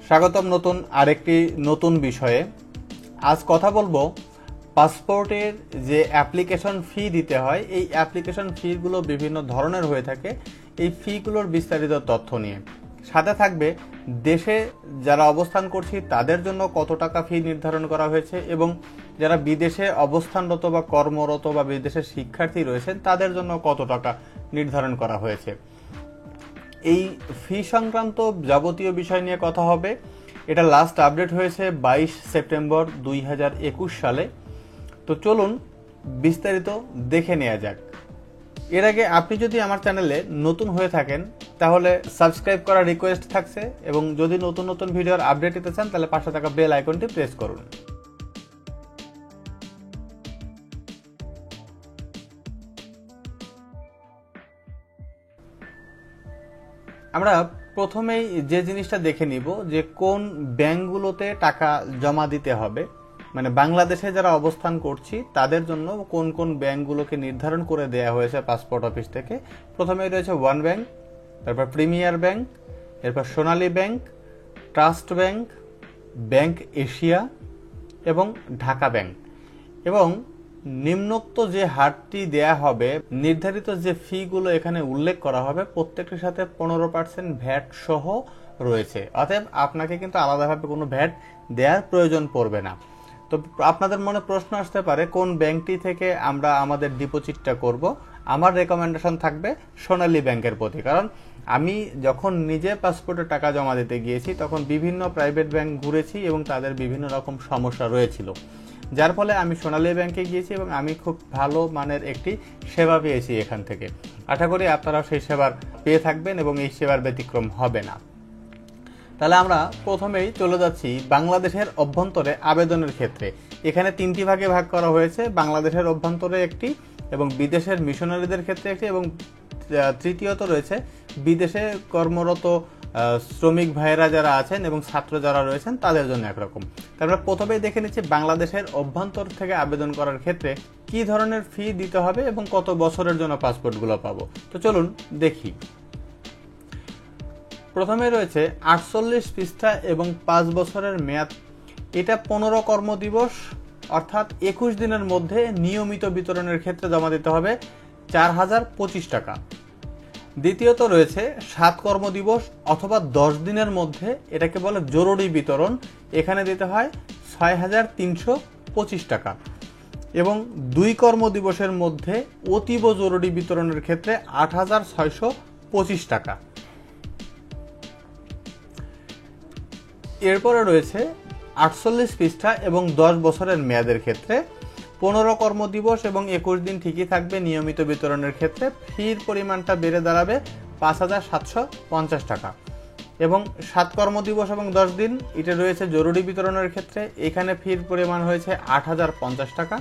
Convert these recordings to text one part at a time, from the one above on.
স্বাগতম নতুন আরেকটি নতুন বিষয়ে। আজ কথা বলবো পাসপোর্টের যে অ্যাপ্লিকেশন ফি দিতে হয়, এই অ্যাপ্লিকেশন ফিগুলো বিভিন্ন ধরনের হয়ে থাকে। এই ফিগুলোর বিস্তারিত তথ্য নিয়ে সাথে থাকবে দেশে যারা অবস্থান করছি তাদের জন্য কত টাকা ফি নির্ধারণ করা হয়েছে এবং যারা বিদেশে অবস্থানরত বা কর্মরত বা বিদেশের শিক্ষার্থী রয়েছেন তাদের জন্য কত টাকা নির্ধারণ করা হয়েছে। এই ফি সংক্রান্ত যাবতীয় বিষয় নিয়ে কথা হবে। এটা লাস্ট আপডেট হয়েছে 22 সেপ্টেম্বর 2021 সালে। তো চলুন বিস্তারিত দেখে নেওয়া যাক। এর আগে আপনি যদি আমার চ্যানেলে নতুন হয়ে থাকেন তাহলে সাবস্ক্রাইব করার রিকোয়েস্ট থাকছে এবং যদি নতুন নতুন ভিডিওর আপডেট দিতে চান তাহলে পাশে থাকা বেল আইকনটি প্রেস করুন। আমরা প্রথমেই যে জিনিসটা দেখে নিব যে কোন ব্যাংকগুলোতে টাকা জমা দিতে হবে, মানে বাংলাদেশে যারা অবস্থান করছি তাদের জন্য কোন কোন ব্যাংকগুলোকে নির্ধারণ করে দেয়া হয়েছে পাসপোর্ট অফিস থেকে। প্রথমেই রয়েছে ওয়ান ব্যাংক, তারপর প্রিমিয়ার ব্যাংক, এরপর Sonali Bank, Trust Bank, Bank Asia এবং ঢাকা ব্যাংক। এবং নিম্নোক্ত যে হারটি দেয়া হবে, নির্ধারিত যে ফিগুলো এখানে উল্লেখ করা হবে প্রত্যেকটির সাথে 15% ভ্যাট সহ রয়েছে। অতএব আপনাকে কিন্তু আলাদাভাবে কোনো ভ্যাট দেওয়ার প্রয়োজন পড়বে না। তো আপনাদের মনে প্রশ্ন আসতে পারে কোন ব্যাংকটি থেকে আমরা আমাদের ডিপোজিটটা করব। আমার রেকমেন্ডেশন থাকবে সোনালী ব্যাংকের প্রতি, কারণ আমি যখন নিজে পাসপোর্টে টাকা জমা দিতে গিয়েছি তখন বিভিন্ন প্রাইভেট ব্যাংক ঘুরেছি এবং তাদের বিভিন্ন রকম সমস্যা রয়েছিল, যার ফলে আমি সোনালী ব্যাংকে গিয়েছি এবং আমি খুব ভালো মানের একটি সেবা পেয়েছি এখান থেকে। আশা করি আপনারা সেই সেবার পেয়ে থাকবেন এবং এই সেবার ব্যতিক্রম হবে না। তাহলে আমরা প্রথমেই চলে যাচ্ছি বাংলাদেশের অভ্যন্তরে আবেদনের ক্ষেত্রে। এখানে তিনটি ভাগে ভাগ করা হয়েছে, বাংলাদেশের অভ্যন্তরে একটি এবং বিদেশের মিশনারিদের ক্ষেত্রে একটি এবং তৃতীয়ত রয়েছে বিদেশে কর্মরত শ্রমিক ভাইয়েরা যারা আছেন এবং ছাত্র যারা রয়েছেন তাদের জন্য একরকম। তারপরে প্রথমেই দেখে নিচ্ছি বাংলাদেশের অভ্যন্তর থেকে আবেদন করার ক্ষেত্রে কি ধরনের ফি দিতে হবে এবং কত বছরের জন্য পাসপোর্টগুলো পাবো। তো চলুন দেখি। প্রথমে রয়েছে 48 পৃষ্ঠা এবং 5 বছরের মেয়াদ। এটা 15 কর্মদিবস অর্থাৎ 21 দিনের মধ্যে নিয়মিত বিতরণের ক্ষেত্রে জমা দিতে হবে 4025 টাকা। দ্বিতীয়ত রয়েছে 7 কর্মদিবস অথবা 10 দিনের মধ্যে, এটাকে বলে জরুরি বিতরণ, এখানে দিতে হয় 6325 টাকা। এবং 2 কর্মদিবসের মধ্যে অতীব জরুরি বিতরণের ক্ষেত্রে 8625 টাকা। এরপরে রয়েছে 48 পৃষ্ঠা এবং 10 বছরের মেয়াদের ক্ষেত্রে 15 কর্মদিবস এবং 21 দিন ঠিকই থাকবে নিয়মিত বিতরণের ক্ষেত্রে। ফির পরিমাণটা বেড়ে দাঁড়াবে 5750 টাকা। এবং 7 কর্মদিবস এবং 10 দিন এটা রয়েছে জরুরি বিতরণের ক্ষেত্রে, এখানে ফির পরিমাণ হয়েছে 8050 টাকা।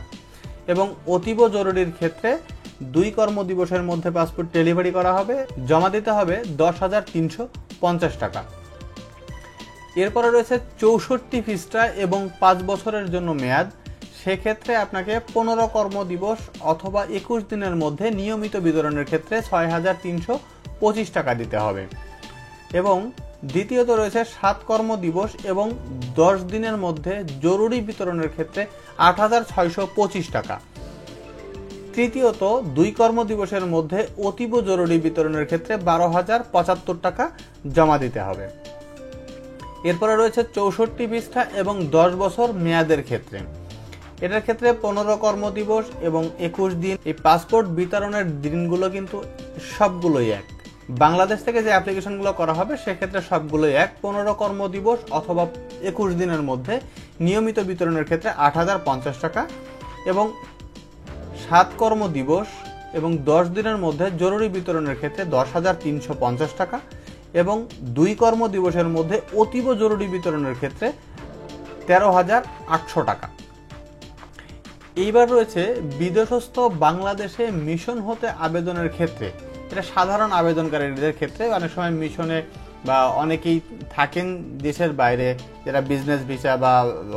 এবং অতীব জরুরির ক্ষেত্রে 2 কর্মদিবসের মধ্যে পাসপোর্ট ডেলিভারি করা হবে, জমা দিতে হবে 10350 টাকা। এরপরে রয়েছে 64 পৃষ্ঠা এবং 5 বছরের জন্য মেয়াদ, সেক্ষেত্রে আপনাকে 15 কর্মদিবস অথবা 21 দিনের মধ্যে নিয়মিত বিতরণের ক্ষেত্রে 6325 টাকা দিতে হবে। এবং দ্বিতীয়ত রয়েছে 7 কর্মদিবস এবং 10 দিনের মধ্যে জরুরি বিতরণের ক্ষেত্রে 8625 টাকা। তৃতীয়ত 2 কর্মদিবসের মধ্যে অতীব জরুরি বিতরণের ক্ষেত্রে 12075 টাকা জমা দিতে হবে। এরপরে রয়েছে 64 পৃষ্ঠা এবং 10 বছর মেয়াদের ক্ষেত্রে, এটার ক্ষেত্রে 15 কর্মদিবস এবং 21 দিন। এই পাসপোর্ট বিতরণের দিনগুলো কিন্তু সবগুলোই এক, বাংলাদেশ থেকে যে অ্যাপ্লিকেশনগুলো করা হবে সেক্ষেত্রে সবগুলোই এক। 15 কর্মদিবস অথবা 21 দিনের মধ্যে নিয়মিত বিতরণের ক্ষেত্রে 8050 টাকা এবং 7 কর্মদিবস এবং 10 দিনের মধ্যে জরুরি বিতরণের ক্ষেত্রে 10350 টাকা এবং 2 কর্মদিবসের মধ্যে অতীব জরুরি বিতরণের ক্ষেত্রে 13800 টাকা। এইবার রয়েছে বিদেশস্থ বাংলাদেশে মিশন হতে আবেদনের ক্ষেত্রে। এটা সাধারণ আবেদনকারীদের ক্ষেত্রে, অনেক সময় মিশনে বা অনেকেই থাকেন দেশের বাইরে যারা বিজনেস ভিসা বা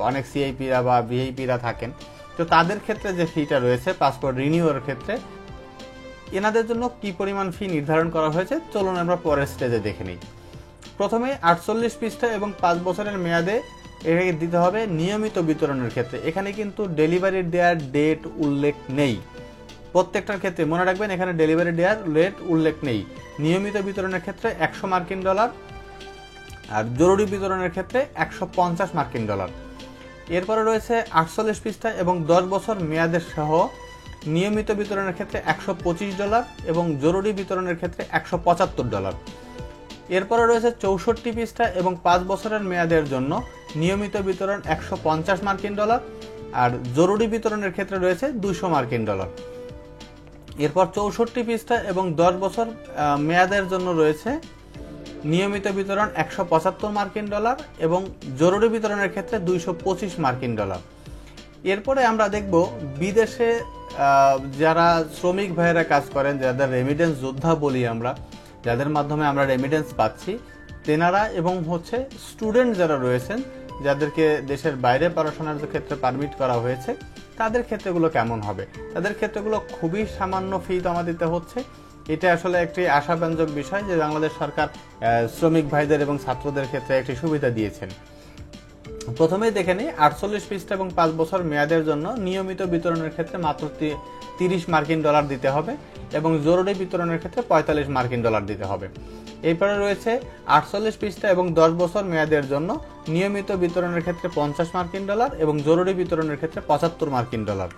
অনেক সিআইপিরা বা ভিআইপিরা থাকেন, তো তাদের ক্ষেত্রে যে ফিটা রয়েছে পাসপোর্ট রিনিউয়ালের ক্ষেত্রে, এনাদের জন্য কি পরিমাণ ফি নির্ধারণ করা হয়েছে চলুন আমরা পরের স্টেজে দেখে নিই। প্রথমে 48 পৃষ্ঠা এবং 5 বছরের মেয়াদে এটাকে দিতে হবে নিয়মিত বিতরণের ক্ষেত্রে। এখানে কিন্তু ডেলিভারি দেওয়ার ডেট উল্লেখ নেই। প্রত্যেকটার ক্ষেত্রে মনে রাখবেন, এখানে ডেলিভারি দেওয়ার ডেট উল্লেখ নেই। নিয়মিত বিতরণের ক্ষেত্রে $100 আর জরুরি বিতরণের ক্ষেত্রে $150। এরপরে রয়েছে 48 পৃষ্ঠা এবং 10 বছর মেয়াদের সহ নিয়মিত বিতরণের ক্ষেত্রে $125 এবং জরুরি বিতরণের ক্ষেত্রে $175। এরপরে রয়েছে 64 পৃষ্ঠা এবং 5 বছরের মেয়াদের জন্য নিয়মিত বিতরণ $150 আর জরুরি বিতরণের ক্ষেত্রে রয়েছে $200। এরপর 64 পৃষ্ঠা এবং 10 বছর মেয়াদের জন্য রয়েছে নিয়মিত বিতরণ $175 এবং জরুরি বিতরণের ক্ষেত্রে $225। এরপরে আমরা দেখব বিদেশে যারা শ্রমিক ভাইয়েরা কাজ করেন, যাদের রেমিটেন্স যোদ্ধা বলি আমরা, যাদের মাধ্যমে আমরা রেমিটেন্স পাচ্ছি, তেনারা এবং স্টুডেন্ট যারা রয়েছেন, যাদেরকে দেশের বাইরে পড়াশোনার ক্ষেত্রে পারমিট করা হয়েছে, তাদের ক্ষেত্রেগুলো কেমন হবে? তাদের ক্ষেত্রেগুলো খুবই সামান্য ফি জমা দিতে হচ্ছে। এটা আসলে একটি আশাব্যঞ্জক বিষয় যে বাংলাদেশ সরকার শ্রমিক ভাইদের এবং ছাত্রদের ক্ষেত্রে একটি সুবিধা দিয়েছেন। প্রথমেই দেখে নিই, 48 পৃষ্ঠা এবং 5 বছর মেয়াদের জন্য নিয়মিত বিতরণের ক্ষেত্রে মাত্র $30 দিতে হবে এবং জরুরি বিতরণের ক্ষেত্রে $45 দিতে হবে। এরপরে রয়েছে 48 পৃষ্ঠা এবং 10 বছর মেয়াদের জন্য নিয়মিত বিতরণের ক্ষেত্রে $50 এবং জরুরি বিতরণের ক্ষেত্রে $75।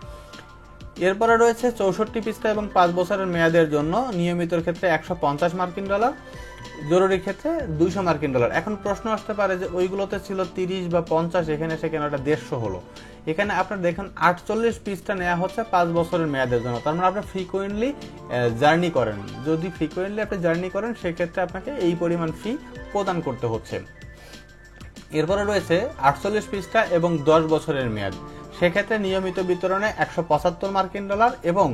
এরপরে রয়েছে 64 পৃষ্ঠা এবং 5 বছরের মেয়াদের জন্য নিয়মিতর ক্ষেত্রে $150, জরুরি ক্ষেত্রে $200। এখন প্রশ্ন আসতে পারে যে ওইগুলোতে ছিল 30 বা 50, এখানে সে কেন এটা 150 হলো? এখানে আপনার দেখেন 48 পৃষ্ঠা নেওয়া হচ্ছে 5 বছরের মেয়াদের জন্য। তার মানে আপনি ফ্রিকোয়েন্টলি জার্নি করেন, যদি ফ্রিকোয়েন্টলি আপনি জার্নি করেন সেক্ষেত্রে আপনাকে এই পরিমাণ ফি প্রদান করতে হচ্ছে। এরপরে রয়েছে 48 পৃষ্ঠা এবং 10 বছরের মেয়াদ, সেক্ষেত্রে নিয়মিত বিতরণে $175 এবং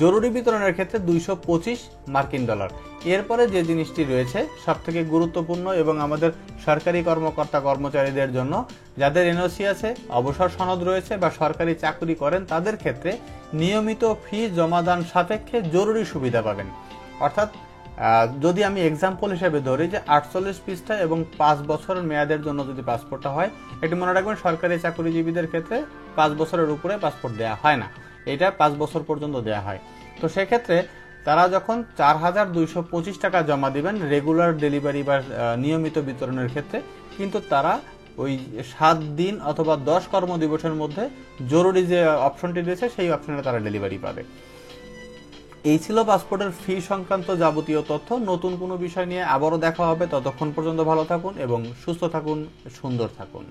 জরুরি বিতরণের ক্ষেত্রে $225। এরপরে যে জিনিসটি রয়েছে সবথেকে গুরুত্বপূর্ণ এবং আমাদের সরকারি কর্মকর্তা কর্মচারীদের জন্য, যাদের এনওসি আছে, অবসর সনদ রয়েছে বা সরকারি চাকরি করেন, তাদের ক্ষেত্রে নিয়মিত ফি জমাদান সাপেক্ষে জরুরি সুবিধা পাবেন। অর্থাৎ যদি আমি এক্সাম্পল হিসেবে ধরি যে 48 পৃষ্ঠা এবং 5 বছরের মেয়াদের জন্য যদি পাসপোর্টটা হয়, এটি মনে রাখবেন সরকারি চাকরিজীবীদের ক্ষেত্রে 5 বছরের উপরে পাসপোর্ট দেওয়া হয় না, এটা 5 বছর পর্যন্ত দেওয়া হয়। তো সেক্ষেত্রে তারা যখন $4225 জমা দিবেন রেগুলার ডেলিভারি বা নিয়মিত বিতরণের ক্ষেত্রে, কিন্তু তারা ওই 7 দিন অথবা 10 কর্মদিবসের মধ্যে জরুরি যে অপশনটি রয়েছে সেই অপশনে তারা ডেলিভারি পাবে। এই ছিল পাসপোর্টের ফি সংক্রান্ত যাবতীয় তথ্য। নতুন কোনো বিষয় নিয়ে আবারও দেখা হবে, ততক্ষণ পর্যন্ত ভালো থাকুন এবং সুস্থ থাকুন, সুন্দর থাকুন।